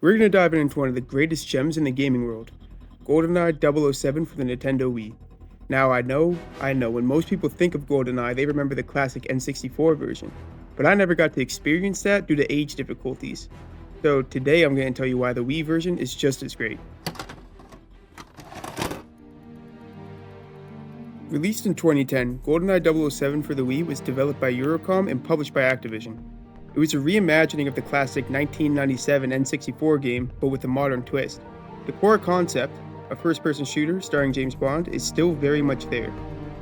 We're going to dive into one of the greatest gems in the gaming world, GoldenEye 007 for the Nintendo Wii. Now, I know, when most people think of GoldenEye, they remember the classic N64 version, but I never got to experience that due to age difficulties. So today I'm going to tell you why the Wii version is just as great. Released in 2010, GoldenEye 007 for the Wii was developed by Eurocom and published by Activision. It was a reimagining of the classic 1997 N64 game, but with a modern twist. The core concept, a first-person shooter starring James Bond, is still very much there,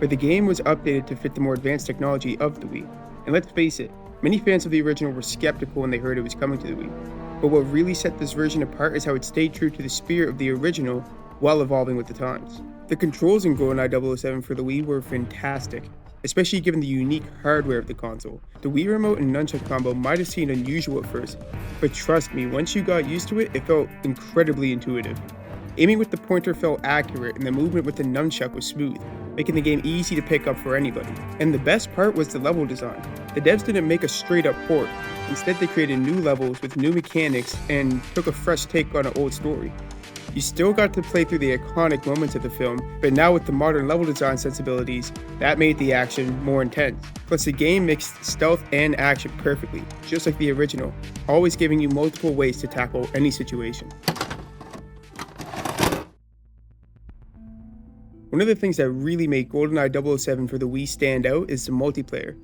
but the game was updated to fit the more advanced technology of the Wii. And let's face it, many fans of the original were skeptical when they heard it was coming to the Wii. But what really set this version apart is how it stayed true to the spirit of the original while evolving with the times. The controls in GoldenEye 007 for the Wii were fantastic, especially given the unique hardware of the console. The Wii Remote and Nunchuck combo might have seemed unusual at first, but trust me, once you got used to it, it felt incredibly intuitive. Aiming with the pointer felt accurate and the movement with the Nunchuck was smooth, making the game easy to pick up for anybody. And the best part was the level design. The devs didn't make a straight up port, instead they created new levels with new mechanics and took a fresh take on an old story. You still got to play through the iconic moments of the film, but now with the modern level design sensibilities, that made the action more intense. Plus the game mixed stealth and action perfectly, just like the original, always giving you multiple ways to tackle any situation. One of the things that really made GoldenEye 007 for the Wii stand out is the multiplayer.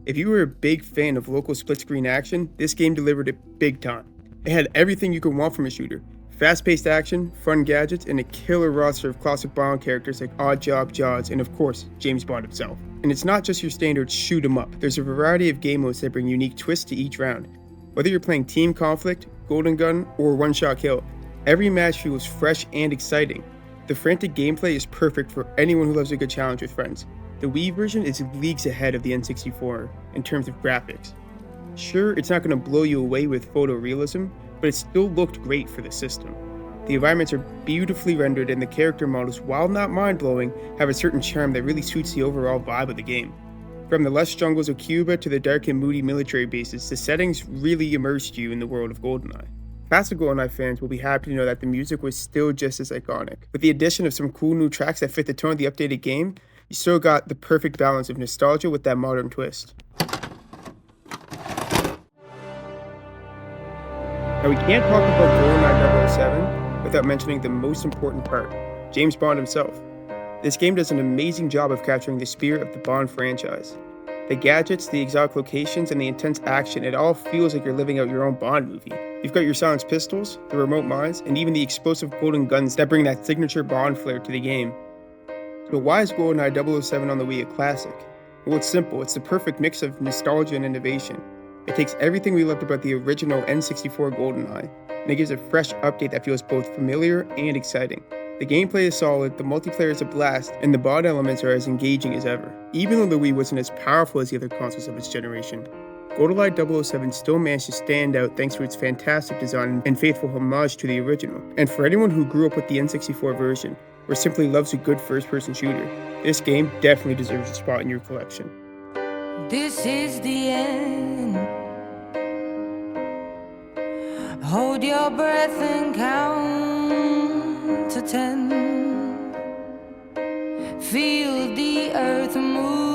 If you were a big fan of local split-screen action, this game delivered it big time. It had everything you could want from a shooter. Fast-paced action, fun gadgets, and a killer roster of classic Bond characters like Oddjob, Jaws, and of course, James Bond himself. And it's not just your standard shoot 'em up. There's a variety of game modes that bring unique twists to each round. Whether you're playing Team Conflict, Golden Gun, or One-Shot Kill, every match feels fresh and exciting. The frantic gameplay is perfect for anyone who loves a good challenge with friends. The Wii version is leagues ahead of the N64 in terms of graphics. Sure, it's not going to blow you away with photorealism, but it still looked great for the system. The environments are beautifully rendered and the character models, while not mind-blowing, have a certain charm that really suits the overall vibe of the game. From the lush jungles of Cuba to the dark and moody military bases, the settings really immersed you in the world of GoldenEye. Classic GoldenEye fans will be happy to know that the music was still just as iconic. With the addition of some cool new tracks that fit the tone of the updated game, you still got the perfect balance of nostalgia with that modern twist. Now we can't talk about GoldenEye 007 without mentioning the most important part, James Bond himself. This game does an amazing job of capturing the spirit of the Bond franchise. The gadgets, the exotic locations, and the intense action, it all feels like you're living out your own Bond movie. You've got your silenced pistols, the remote mines, and even the explosive golden guns that bring that signature Bond flair to the game. So why is GoldenEye 007 on the Wii a classic? Well, it's simple. It's the perfect mix of nostalgia and innovation. It takes everything we loved about the original N64 GoldenEye, and it gives a fresh update that feels both familiar and exciting. The gameplay is solid, the multiplayer is a blast, and the Bond elements are as engaging as ever. Even though the Wii wasn't as powerful as the other consoles of its generation, GoldenEye 007 still managed to stand out thanks to its fantastic design and faithful homage to the original. And for anyone who grew up with the N64 version, or simply loves a good first-person shooter, this game definitely deserves a spot in your collection. This is the end. Hold your breath and count to 10. Feel the earth move.